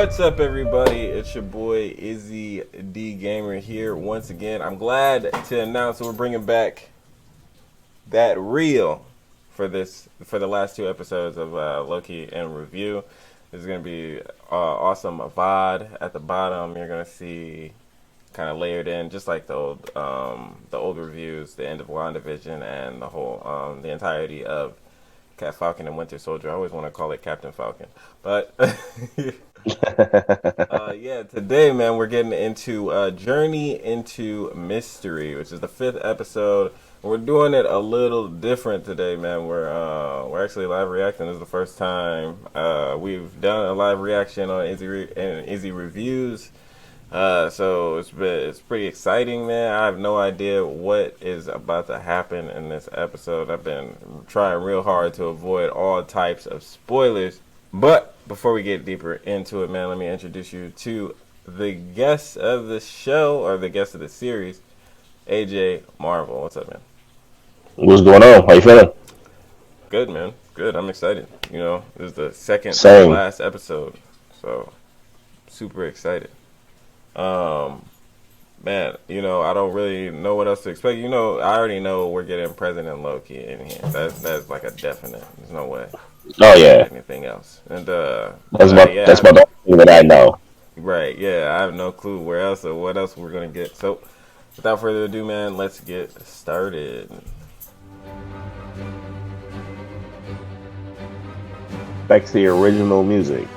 What's up, everybody? It's your boy IzzyDGamer here once again. I'm glad to announce that we're bringing back that reel for the last two episodes of Loki and review. This is gonna be awesome VOD. At the bottom, you're gonna see kind of layered in, just like the old reviews, the end of WandaVision and the whole the entirety of Cat Falcon and Winter Soldier. I always want to call it Captain Falcon, but yeah, today, man, we're getting into Journey into Mystery, which is the 5th episode. We're doing it a little different today, man. We're actually live reacting. This is the first time we've done a live reaction on IzzyReviews. So it's pretty exciting, man. I have no idea what is about to happen in this episode. I've been trying real hard to avoid all types of spoilers. But before we get deeper into it, man, let me introduce you to the guest of the show, or the guest of the series, AJMarvel. What's up, man? What's going on? How you feeling? Good, man. Good. I'm excited. You know, this is the second Same. to last episode, so super excited. Man, you know, I don't really know what else to expect. You know, I already know we're getting President Loki in here. That's like a definite. There's no way. Oh yeah, Anything else? And that's about the thing that I know. right. Yeah, I have no clue where else or what else we're gonna get. So, without further ado, man, let's get started. Back to the original music.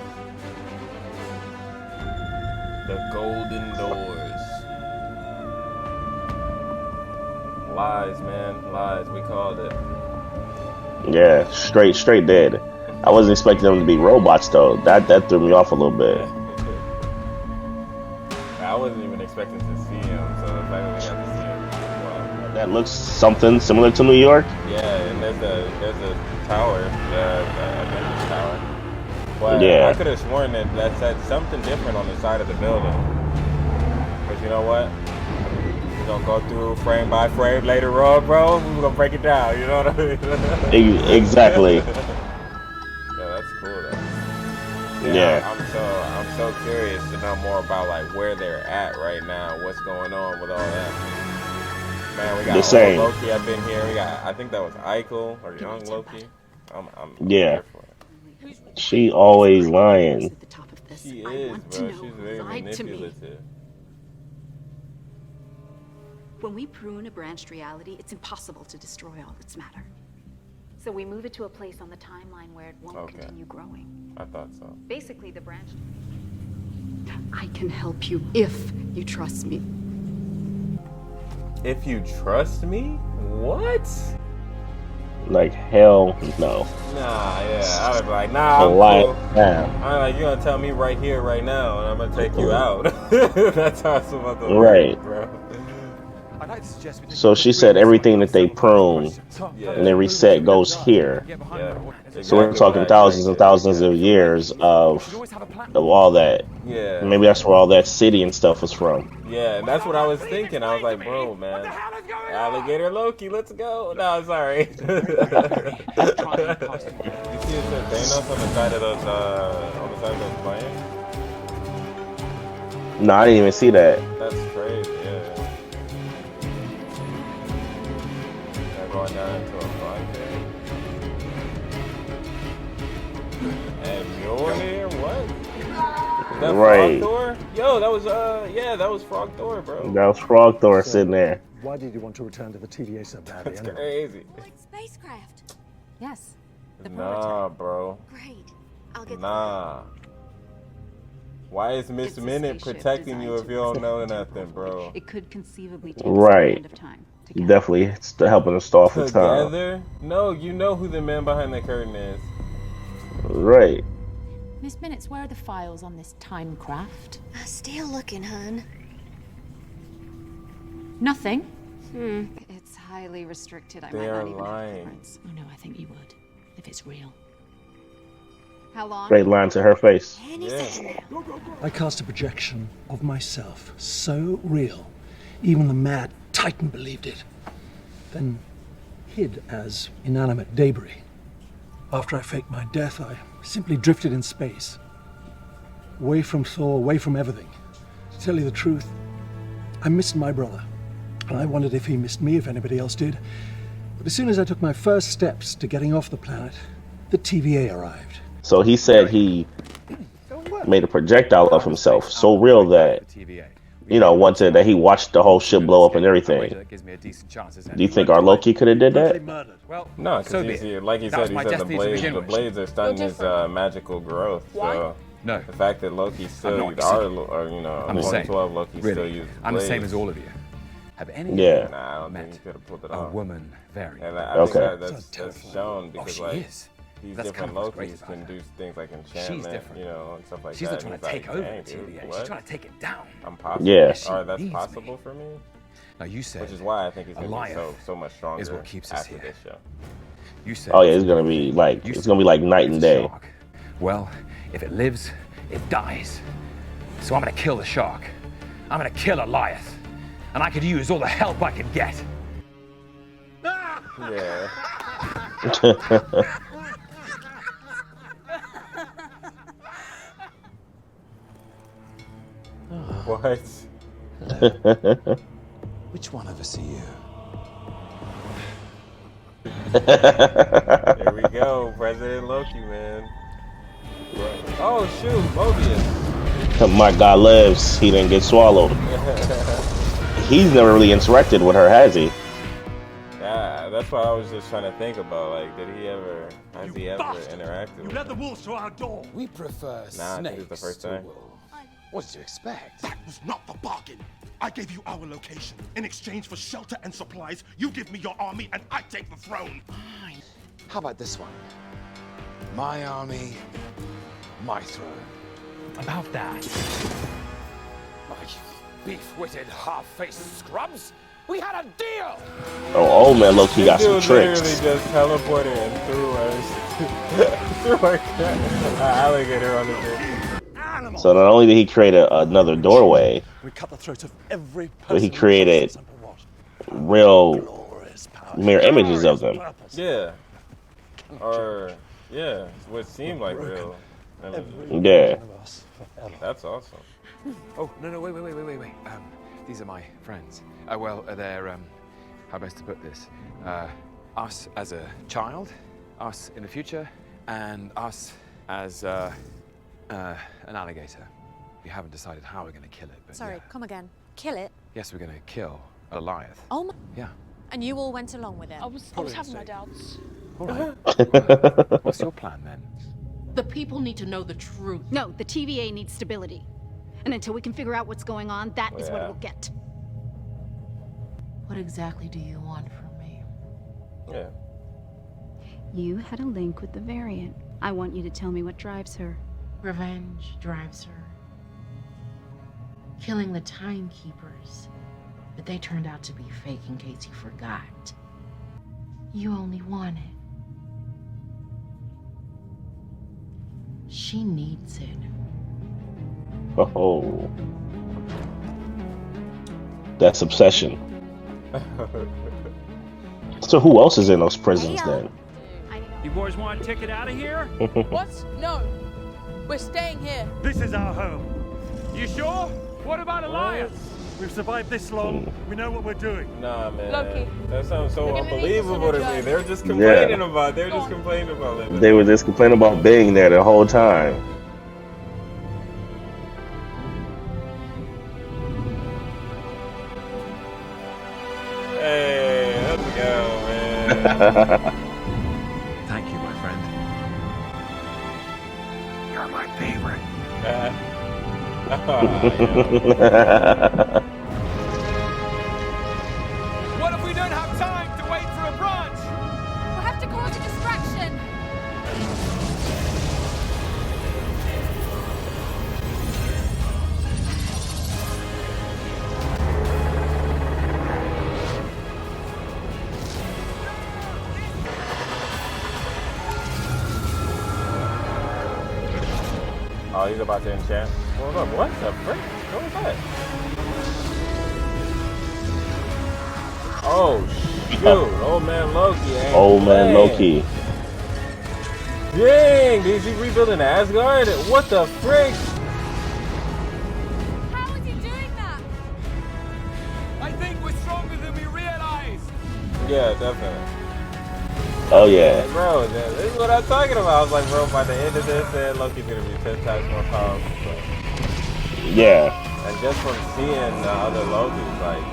The Golden Doors. Lies, man. Lies. We called it. Yeah, straight dead. I wasn't expecting them to be robots though. That threw me off a little bit. I wasn't even expecting to see him, so the fact that we got to see him. Wow. That looks something similar to New York. Yeah, and there's a tower, the Avengers Tower. But Yeah. I could have sworn that said something different on the side of the building. But you know what? We're gonna go through frame by frame later on, bro. We're gonna break it down. You know what I mean? Exactly. Yeah, that's cool though. Yeah. I'm so curious to know more about like where they're at right now, what's going on with all that. Man, we got The same. Loki up in here. We got, I think that was Eichel or young Loki. I'm Yeah. here for it. She always lying. She is, bro. She's very manipulative. When we prune a branched reality, it's impossible to destroy all its matter. So we move it to a place on the timeline where it won't continue growing. I thought so. Basically, the branched... I can help you if you trust me. If you trust me? What? Like hell no. Nah, yeah. I was like, nah, I'm cool. I'm like, you're gonna tell me right here, right now, and I'm gonna take you out. That's how it's about to work, bro. So she said everything that they prune and they reset goes here. Yeah. Exactly. So we're talking thousands and thousands of years of all that. Yeah. Maybe that's where all that city and stuff was from. Yeah, and that's what I was thinking. I was like, bro, man, Alligator Loki, let's go. No, sorry. You see it says Thanos on the side of those planes? No, I didn't even see that. That's crazy, yeah. They're going down into a bunker. And Mjolnir, what? Is that Right. Frog Thor? Yo, that was that was Frog Thor, bro. That was Frog Thor sitting there. Why did you want to return to the TVA so badly? That's crazy. Like spacecraft. Yes. The Nah, bro. Great. I'll get Nah. Why is Miss It's a Minute spaceship protecting you designed if to you don't within know the nothing, bro? It could conceivably take Right. us to the end of time. Together. Definitely it's helping us stall for time. Together? No, you know who the man behind the curtain is. Right. Miss Minutes, where are the files on this time craft? Still looking, hun. Nothing. It's highly restricted. I They might are not even have lying. reference. Oh no, I think you would, if it's real. How long? Straight line to her face. Any Yeah. second now. I cast a projection of myself, so real, even the mad Titan believed it. Then hid as inanimate debris. After I faked my death, I simply drifted in space. away from Thor, away from everything. To tell you the truth, I missed my brother. And I wondered if he missed me, if anybody else did. But as soon as I took my first steps to getting off the planet, the TVA arrived. So he said he made a projectile of himself, so real that, you know, wanted that he watched the whole ship blow up and everything. Do you think our Loki could have did that? Well, No, because like he said, the blades are stunting his magical growth. So no, the fact that Loki still, I'm the same. 12 Loki still uses blades. I'm the same as all of you. Have any Yeah. Nah, I don't think he could have pulled it a off. woman variant? And I Okay. think that's shown because she like is. these That's different kind of what's great Lokis about can her. do things like enchantment, different. you know, and stuff like She's that. not trying And to he's take like, over "Dang, the dude, TVA. what? She's trying to take it down. I'm possible. Yeah. Or that's Needs me. possible for me. Now you said, Which is why I think he's gonna be Goliath so much stronger is what keeps us after here. this show. You said. Oh yeah, it's gonna be like night and it's a day. shark. Well, if it lives, it dies. So I'm gonna kill the shark. I'm gonna kill Goliath, and I could use all the help I can get. Yeah. What? Which one of us are you? There we go, President Loki, man. Oh shoot, Mobius. My God lives. He didn't get swallowed. He's never really interacted with her, has he? Yeah, that's what I was just trying to think about. Like, has he ever interacted with her? the wolves to our door. We prefer Nah, I think snakes it's the first to time. wolves. What did you expect? That was not the bargain. I gave you our location. In exchange for shelter and supplies, you give me your army and I take the throne. How about this one? My army, my throne. About that. My beef-witted, half-faced scrubs. We had a deal. Oh man, Loki got some Dude tricks. literally just teleported and threw us threw an alligator on the bridge. So not only did he create another doorway, We cut the throat of every person. but he created real mirror images of them. Yeah. Or yeah, what seemed like real. Yeah. That's awesome. Oh no, wait. These are my friends. They're how best to put this? Us as a child, us in the future, and us as an alligator. We haven't decided how we're going to kill it, but Sorry, yeah. come again. Kill it? Yes, we're going to kill a Goliath. Oh my. Yeah. And you all went along with it? I was having my doubts. All right. What's your plan then? The people need to know the truth. No, the TVA needs stability. And until we can figure out what's going on, that is what it will get. What exactly do you want from me? Yeah. You had a link with the variant. I want you to tell me what drives her. Revenge drives her. Killing the timekeepers. But they turned out to be fake in case you forgot. You only want it. She needs it. Oh. That's obsession. So who else is in those prisons then? You boys want a ticket out of here? What? No. We're staying here. This is our home. You sure? What about Elias? We've survived this long. We know what we're doing. Nah, man. Loki. That sounds so We're gonna need this unbelievable on to a me. journey. They're just complaining about. They're just complaining about living. They were just complaining about being there the whole time. Hey, let's go, man. Thank you, my friend. You're my favorite. What if we don't have time to wait for a branch? We'll have to cause a distraction. Oh, he's about to enchant. Hold up, what the frick? What was that? Oh, shoot. Old man Loki. Old man Loki. Dang, is he rebuilding Asgard? What the frick? Yeah, definitely. Oh yeah. Bro, this is what I'm talking about. I was like, bro, by the end of this, man, Loki's gonna be 10 times more powerful. Bro. Yeah. And just from seeing the other Lokis, like,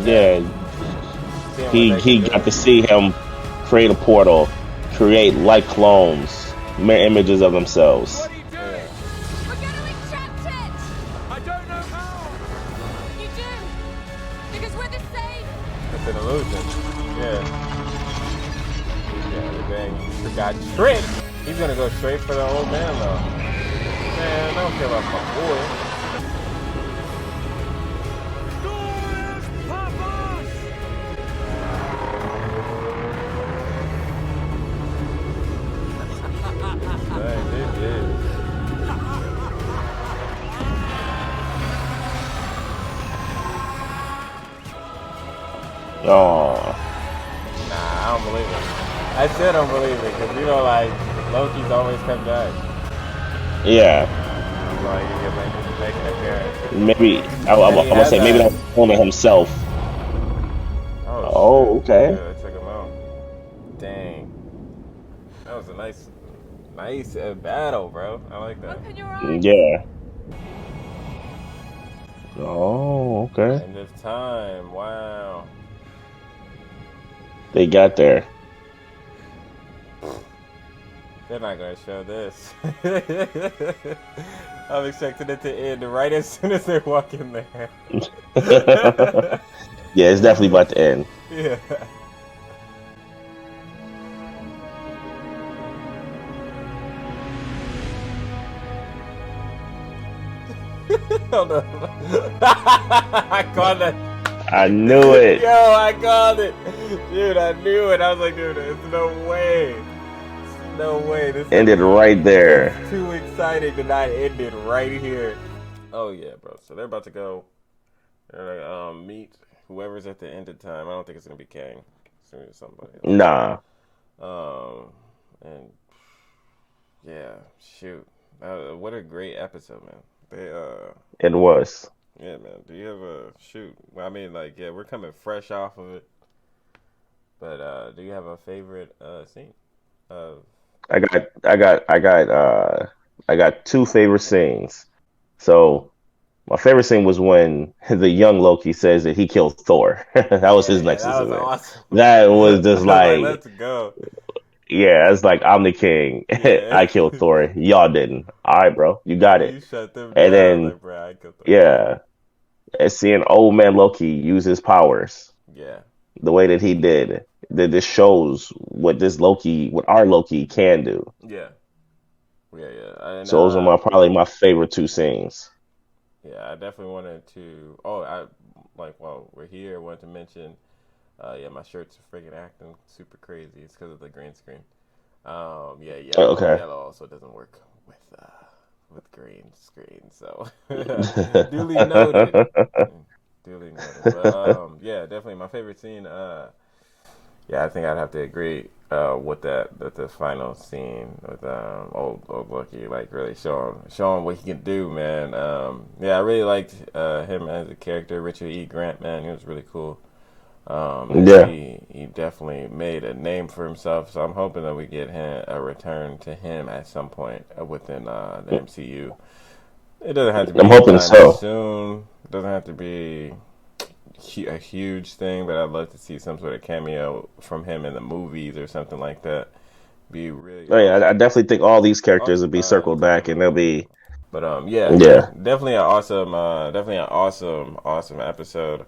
Yeah. He got to see him create a portal, create like clones, mirror images of themselves. What are you doing? We're going to extract it! I don't know how. You do! Because we're the same! It's an illusion. Yeah. Yeah, everything got tricked. He's gonna go straight for the old man, though. Man, I don't care about my boy. Dang, they did. Oh. Nah, I don't believe it. I still don't believe it, because, you know, like, Loki's always come back. Yeah. Like, you get like, make an appearance. Maybe I would say maybe that's only himself. Oh, okay. Yeah, they took him out. Dang. That was a nice battle, bro. I like that. Open your eyes. Yeah. Oh, okay. End of time. Wow. They got there. They're not gonna show this. I'm expecting it to end right as soon as they walk in there. Yeah, it's definitely about to end. Yeah. Hold on. I called it. I knew it. Yo, I called it. Dude, I knew it. I was like, dude, there's no way. There's no way. This Ended right there. It's too exciting to not end it right here. Oh, yeah, bro. So they're about to go meet whoever's at the end of time. I don't think it's going to be Kang. It's going to be somebody else. Nah. And, yeah, shoot. What a great episode, man. It was. Yeah, man. Do you have a shoot? Well, I mean, like, yeah, we're coming fresh off of it. But do you have a favorite scene? I got two favorite scenes. So my favorite scene was when the young Loki says that he killed Thor. That was his next that was event. awesome. That was just like, let's go. Yeah, it's like I'm the king. Yeah. I killed Thor. Y'all didn't. All right, bro, you got it. You shut them And down. then, Like, bro, I killed Thor. yeah, and seeing old man Loki use his powers Yeah. the way that he did, that this shows what our Loki can do. Yeah. Yeah, yeah. And, So those are probably my favorite two scenes. Yeah, I definitely wanted to. While we're here, I wanted to mention. Yeah, my shirt's freaking acting super crazy. It's because of the green screen. Yeah, yellow. Okay. Yellow also doesn't work with green screen. So duly noted. Duly noted. But yeah, definitely my favorite scene. Yeah, I think I'd have to agree with the final scene with old Loki, like really showing what he can do, man. Yeah, I really liked him as a character, Richard E. Grant, man. He was really cool. Yeah, he definitely made a name for himself. So I'm hoping that we get a return to him at some point within the MCU. It doesn't have to be. I'm hoping so. Soon. It doesn't have to be a huge thing, but I'd love to see some sort of cameo from him in the movies or something like that. Be really. Oh yeah, I definitely think all these characters will be circled back, and they'll be. But yeah, definitely an awesome episode.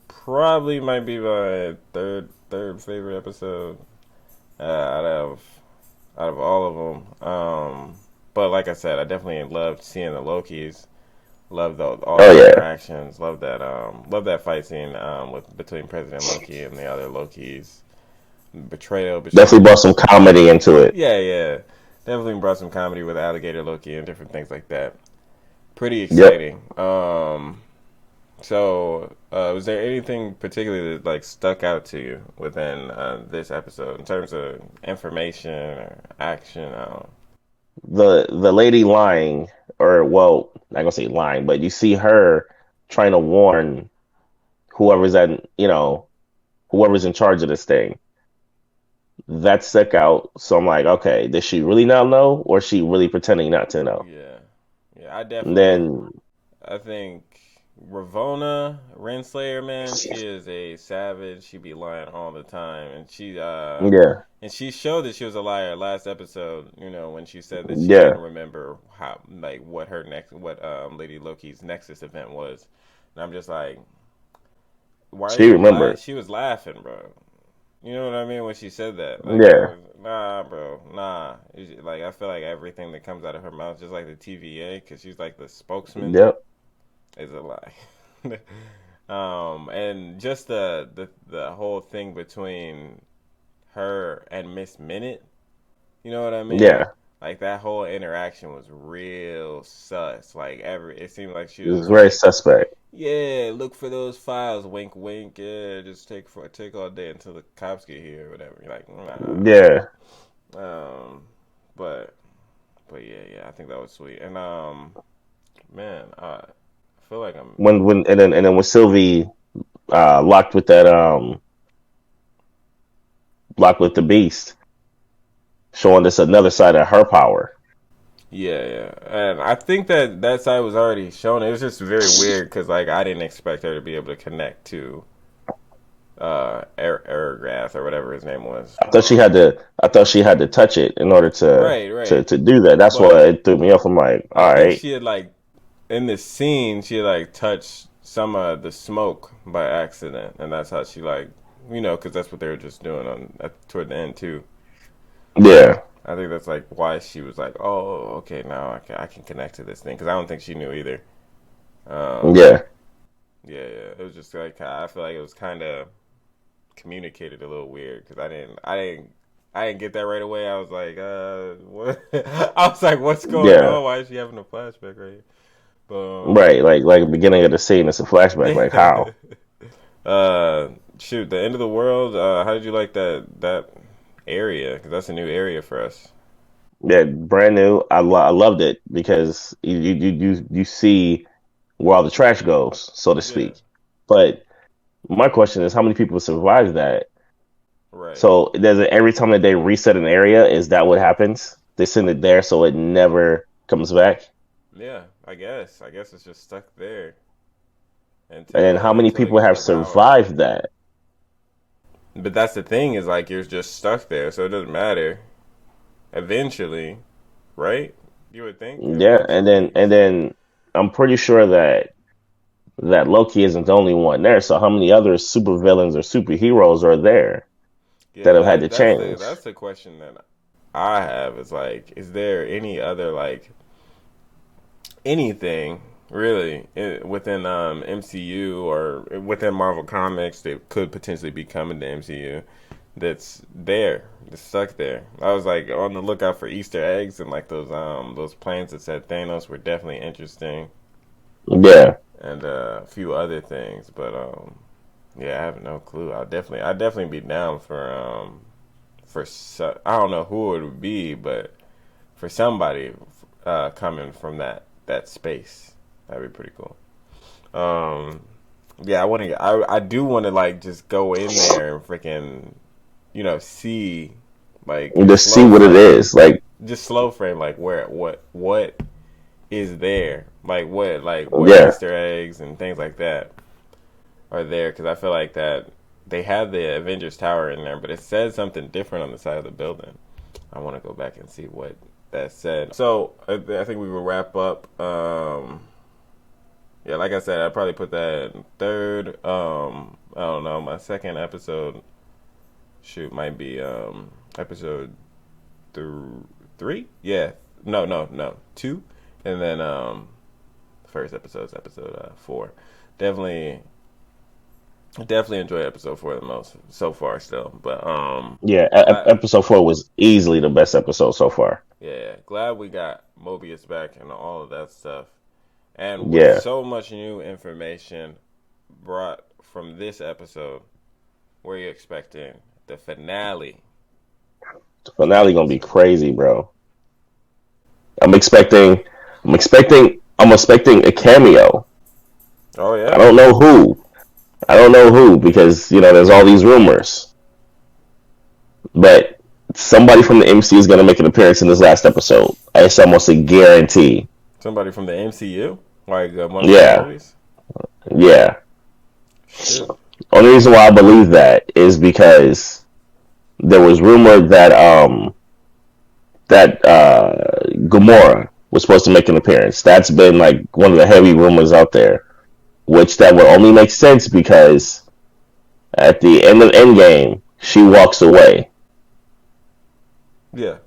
Probably might be my third favorite episode out of all of them. But like I said, I definitely loved seeing the Lokis. Loved all the interactions. Loved that fight scene between President Loki and the other Lokis. Betrayal. Definitely brought some comedy into it. Yeah. Definitely brought some comedy with Alligator Loki and different things like that. Pretty exciting. Yep. So, was there anything particularly that like stuck out to you within this episode in terms of information or action? The lady lying, or well, not gonna say lying, but you see her trying to warn whoever's at whoever's in charge of this thing. That stuck out. So I'm like, okay, does she really not know, or is she really pretending not to know? Yeah, I And definitely. then I think Ravonna Renslayer, man, she is a savage. She be lying all the time, and yeah, she showed that she was a liar last episode. You know, when she said that she yeah, didn't remember what Lady Loki's Nexus event was, and I'm just like, why are she you laughing? remembered. She was laughing, bro. You know what I mean when she said that? Like, Yeah, nah, bro, nah. Like, I feel like everything that comes out of her mouth, just like the TVA, because she's like the spokesman, yep, is a lie. And just the whole thing between her and Miss Minute, you know what I mean? yeah. Like that whole interaction was real sus. Like it seemed like she It was was very like, suspect. yeah, look for those files, wink, wink. Yeah, just take all day until the cops get here or whatever. You're like, nah. Yeah, But yeah, I think that was sweet. And man, I feel like I'm. when when Sylvie locked with locked with the Beast, showing us another side of her power. Yeah, and I think that side was already shown. It was just very weird because like I didn't expect her to be able to connect to Aragrath or whatever his name was. I thought she had to touch it in order Right. to do that. That's But why it threw me off. I'm like, I all think right, she had like in this scene she had like touched some of the smoke by accident, and that's how she like because that's what they were just doing toward the end too. yeah, I think that's like why she was like, oh, okay, now I can connect to this thing because I don't think she knew either. yeah, Yeah, it was just like I feel like it was kind of communicated a little weird because I didn't get that right away. I was like, what? I was like, what's going yeah. on? Why is she having a flashback right here? But Right, like the beginning of the scene, it's a flashback. Like how? shoot, the end of the world. How did you like that area? Because that's a new area for us. Yeah, brand new. I loved it because you see where all the trash goes, so to Yeah, speak. But my question is, how many people survive that? right. So does it every time that they reset an area? Is that what happens? They send it there so it never comes back. Yeah, I guess. I guess it's just stuck there And then how many until it people gets have the power. survived that? But that's the thing is like you're just stuck there, so it doesn't matter. Eventually, right? You would think Yeah, eventually. and then I'm pretty sure that Loki isn't the only one there. So how many other supervillains or superheroes are there Yeah, that have had to change? that's the question that I have is like, is there any other like anything really within MCU or within Marvel Comics that could potentially be coming to MCU that's stuck there. I was like on the lookout for Easter eggs and like those plans that said Thanos were definitely interesting Yeah, and a few other things, but yeah, I have no clue. I'd definitely be down I don't know who it would be, but for somebody coming from that space. That'd be pretty cool. Um, yeah, I do want to like just go in there and freaking, see like just see what it is. Like, just slow frame like where what is there, like what yeah, Easter eggs and things like that are there because I feel like that they have the Avengers Tower in there, but it says something different on the side of the building. I want to go back and see what that said. So I think we will wrap up. Yeah, like I said, I'd probably put that in third. I don't know. My second episode, might be episode 3. Yeah, no, 2, and then first episode's episode 4. Definitely enjoyed episode 4 the most so far still, but yeah. glad, Episode 4 was easily the best episode so far. yeah, glad we got Mobius back and all of that stuff. And with Yeah, so much new information brought from this episode, what are you expecting? The finale. the finale gonna be crazy, bro. I'm expecting, I'm expecting a cameo. Oh I yeah, don't know who. I don't know who, because there's all these rumors, but somebody from the MC is going to make an appearance in this last episode. It's almost a guarantee. Somebody from the MCU, like one of the Yeah, movies. yeah. Shit. Only reason why I believe that is because there was rumor that Gamora was supposed to make an appearance. That's been like one of the heavy rumors out there, which that would only make sense because at the end of Endgame, she walks away, Yeah.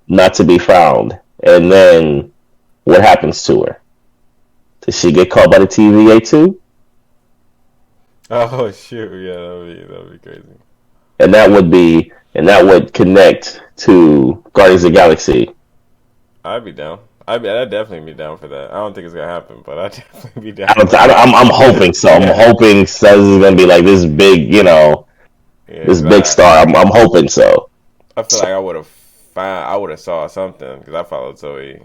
not to be found. And then what happens to her? Does she get caught by the TVA too? Oh shoot! Yeah, that'd be crazy. And that would connect to Guardians of the Galaxy. I'd be down. I'd definitely be down for that. I don't think it's gonna happen, but I'd definitely be down. I'm hoping so. I'm hoping Sez is gonna be like this big, this big star. I'm hoping so. I feel like I would have saw something because I followed Zoe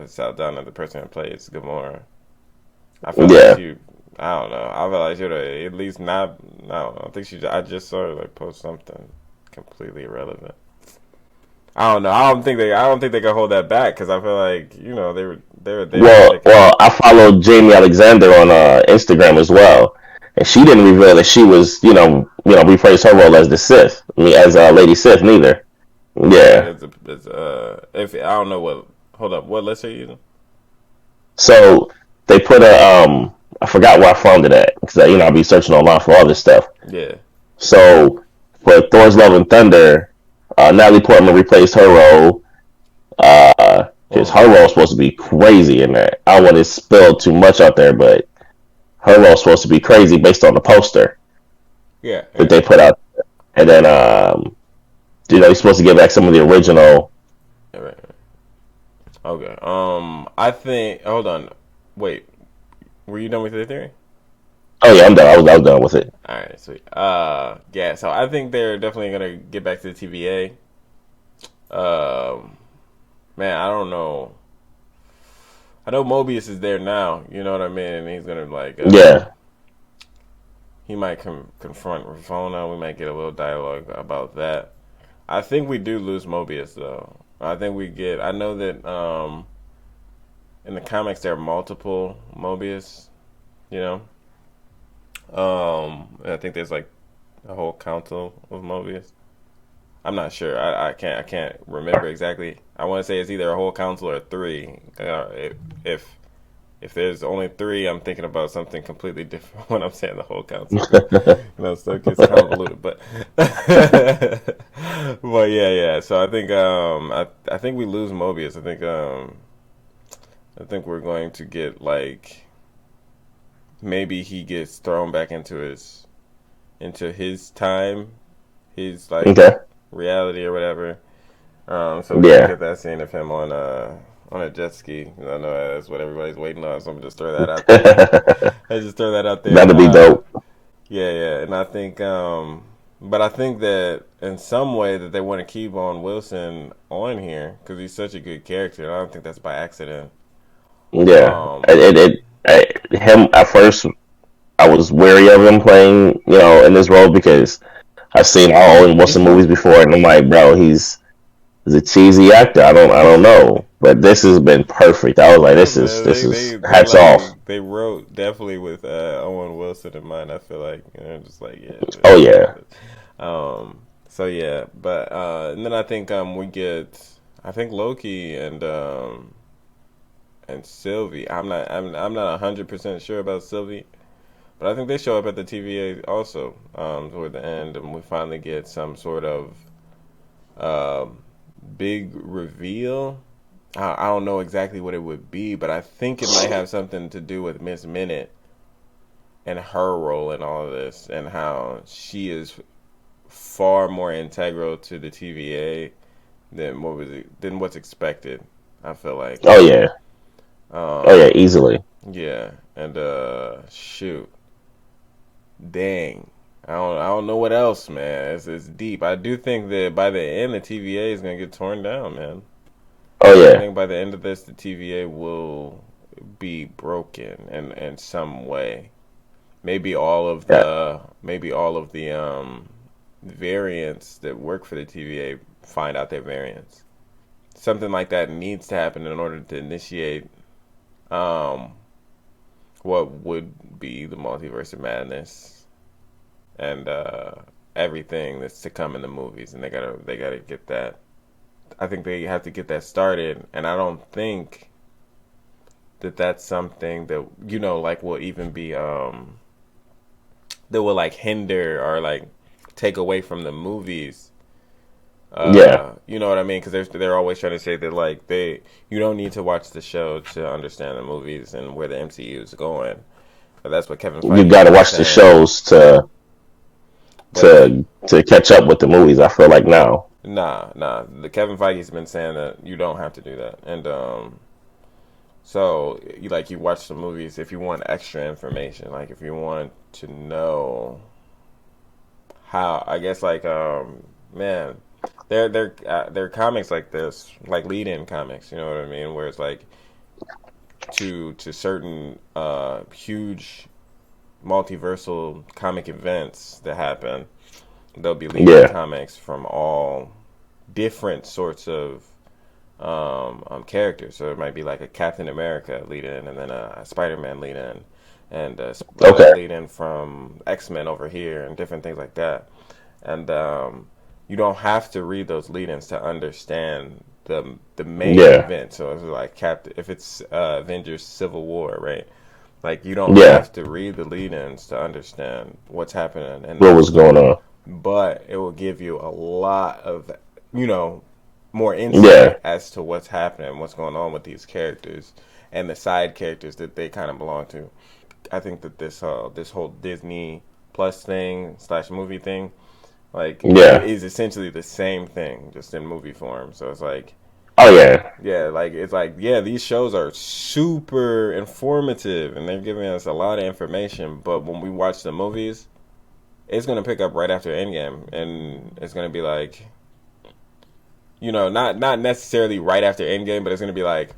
Saldana, the person who plays Gamora. I feel like I don't know. I feel like she would have at least not. I don't know. I just saw her like post something completely irrelevant. I don't know. I don't think they can hold that back because I feel like they were. Well, I followed Jamie Alexander on Instagram as well, and she didn't reveal that she was rephrased her role as the Sith. As Lady Sith neither. Yeah. If I don't know what. Hold up. What list are you using? So they put I forgot where I found it at because I'll be searching online for all this stuff. Yeah. So for Thor's Love and Thunder, Natalie Portman replaced her role. Because her role is supposed to be crazy in that. I don't want to spill too much out there, but her role is supposed to be crazy based on the poster. Yeah. That they put out. And then he's supposed to get back some of the original. Right. Okay. I think. Hold on. Wait. Were you done with your theory? Oh yeah, I'm done. I was done with it. All right, sweet. Yeah. So I think they're definitely gonna get back to the TVA. Man, I don't know. I know Mobius is there now. You know what I mean? And he's gonna yeah. He might confront Ravonna. We might get a little dialogue about that. I think we do lose Mobius though. I think we get. I know that in the comics there are multiple Mobius. I think there's like a whole council of Mobius. I'm not sure. I can't remember exactly. I want to say it's either a whole council or three. If there's only three, I'm thinking about something completely different when I'm saying the whole council. So it gets convoluted. But but yeah. So I think I think we lose Mobius. I think we're going to get like maybe he gets thrown back into his time, his like reality or whatever. So we get that scene of him on a jet ski. I know that's what everybody's waiting on, so I'm just throw that out there. I just throw that out there. That'd be dope. Yeah, and I think, but I think that in some way that they want to keep on Wilson on here because he's such a good character. I don't think that's by accident. Yeah, him at first, I was wary of him playing, in this role because I've seen all Owen Wilson movies before, and I'm like, bro, he's a cheesy actor. I don't know, but this has been perfect. I was like, this is hats off. They wrote definitely with Owen Wilson in mind. I feel like just like yeah. Oh yeah. So yeah, but and then I think we get Loki and Sylvie. I'm not 100% sure about Sylvie, but I think they show up at the TVA also toward the end, and we finally get some sort of big reveal. I don't know exactly what it would be, but I think it might have something to do with Miss Minute and her role in all of this, and how she is far more integral to the TVA than what's expected. I feel like. Oh yeah. Easily. Yeah, and shoot, dang, I don't know what else, man. It's deep. I do think that by the end, the TVA is gonna get torn down, man. Oh yeah. I think by the end of this, the TVA will be broken in some way. maybe all of the variants that work for the TVA find out their variants. Something like that needs to happen in order to initiate what would be the multiverse of madness and everything that's to come in the movies, and they gotta get that. I think they have to get that started, and I don't think that that's something that like will even be that will like hinder or like take away from the movies. You know what I mean? Because they're always trying to say that like you don't need to watch the show to understand the movies and where the MCU is going. But that's what Kevin Feige you got to watch the shows to catch up with the movies. I feel like now. Nah. The Kevin Feige's been saying that you don't have to do that, and so you watch the movies if you want extra information, like if you want to know how. I guess man. They're comics like this, like lead-in comics, you know what I mean? Where it's like to certain huge multiversal comic events that happen, there'll be lead-in comics from all different sorts of characters. So it might be like a Captain America lead-in, and then a Spider-Man lead-in, and a lead-in from X-Men over here, and different things like that. And you don't have to read those lead-ins to understand the main event. So it's like if it's Avengers Civil War, right? Like you don't have to read the lead-ins to understand what's happening and what was going on. But it will give you a lot of more insight as to what's happening, what's going on with these characters and the side characters that they kind of belong to. I think that this whole Disney Plus thing / movie thing, is essentially the same thing, just in movie form. So it's like, these shows are super informative, and they're giving us a lot of information. But when we watch the movies, it's gonna pick up right after Endgame, and it's gonna be like, not necessarily right after Endgame, but it's gonna be like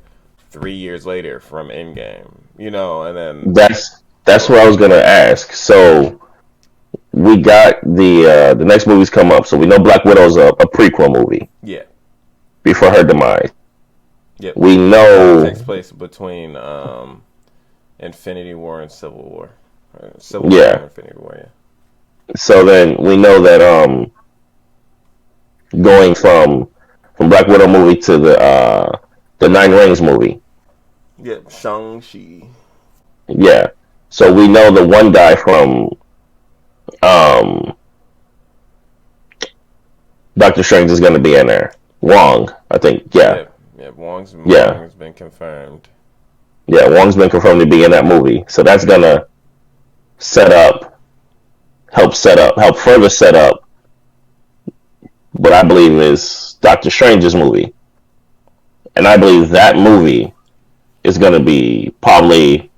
3 years later from Endgame, and then that's what I was gonna ask. So we got the next movies come up, so we know Black Widow's a prequel movie. Yeah. Before her demise. Yep. We know it takes place between Infinity War and Civil War. Civil War and Infinity War, yeah. So then we know that going from Black Widow movie to the Nine Rings movie. Yep, Shang-Chi. Yeah. So we know the one guy from Doctor Strange is going to be in there. Wong, I think. Yeah. Wong's been confirmed. Yeah, Wong's been confirmed to be in that movie. So that's going to help further set up what I believe is Doctor Strange's movie. And I believe that movie is going to be probably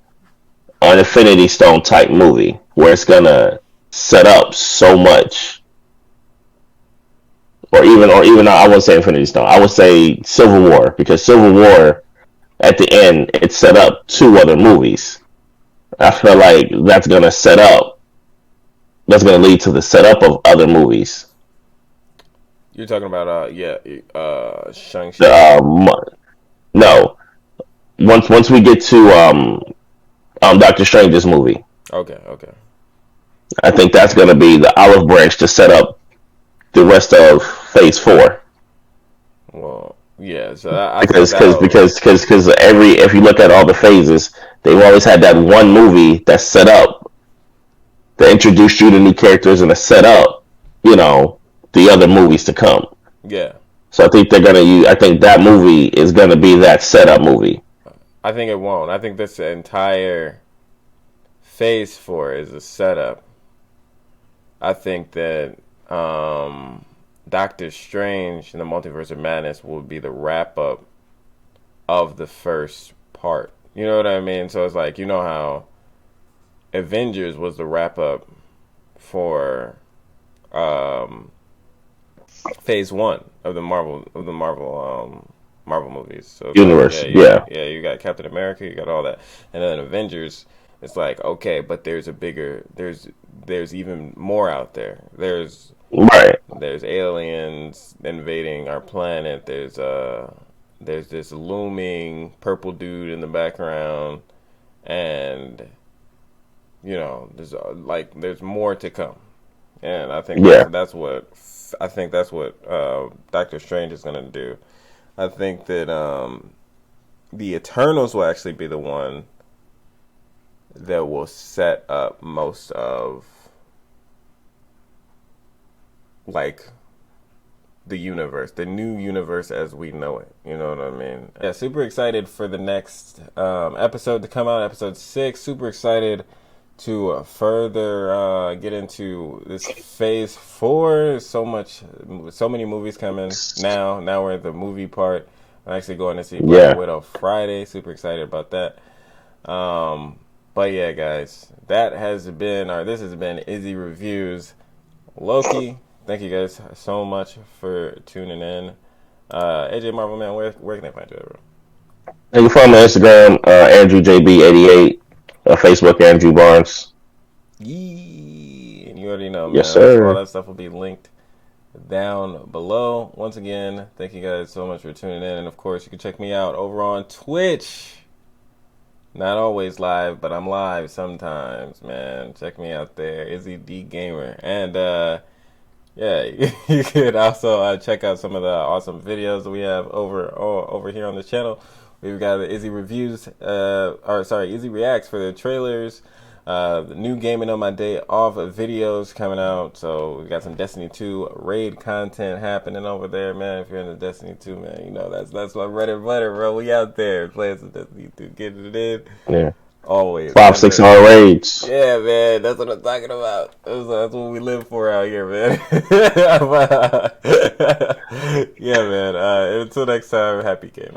an Infinity Stone type movie where it's going to set up so much. Or even I wouldn't say Infinity Stone. I would say Civil War, because Civil War at the end it set up 2 other movies. I feel like that's going to lead to the setup of other movies. You're talking about Shang-Chi. No. Once we get to Doctor Strange's movie. Okay. I think that's going to be the olive branch to set up the rest of Phase 4. Well, yeah. So because if you look at all the phases, they've always had that one movie that set up, that introduced you to new characters and to set up, the other movies to come. Yeah. So I think I think that movie is gonna be that setup movie. I think it won't. I think this entire Phase 4 is a setup. I think that Doctor Strange and the Multiverse of Madness will be the wrap up of the first part. You know what I mean? So it's like, how Avengers was the wrap up for Phase 1 of the Marvel movies. So universe, you got Captain America, you got all that, and then Avengers it's like, okay, but there's a bigger, there's even more out there. There's aliens invading our planet. There's this looming purple dude in the background, and there's more to come. And I think that's what Doctor Strange is gonna do. I think that the Eternals will actually be the one that will set up most of the universe, the new universe as we know it. You know what I mean? Yeah, super excited for the next episode to come out, episode 6. Super excited to further get into this phase 4. So many movies coming now. Now we're at the movie part. I'm actually going to see Black Widow Friday. Super excited about that. But yeah, guys, this has been Izzy Reviews Loki. Thank you guys so much for tuning in. AJMarvel, man, where can they find you, bro? You can find me on Instagram, AndrewJB88, Facebook, Andrew Barnes. Yee, and you already know, man. Yes, sir. All that stuff will be linked down below. Once again, thank you guys so much for tuning in, and of course, you can check me out over on Twitch. Not always live, but I'm live sometimes, man. Check me out there, IzzyDGamer. And you could also check out some of the awesome videos that we have over here on the channel. We've got the Izzy Reviews, Izzy Reacts for the trailers. The new Gaming on My Day Off videos coming out. So we got some Destiny 2 raid content happening over there, man. If you're into Destiny 2, man, that's my bread and butter, bro. We out there playing some Destiny 2, getting it in. Yeah. Always. 5-6 hour raids. Yeah, man. That's what I'm talking about. That's what we live for out here, man. Yeah, man. Until next time, happy gaming.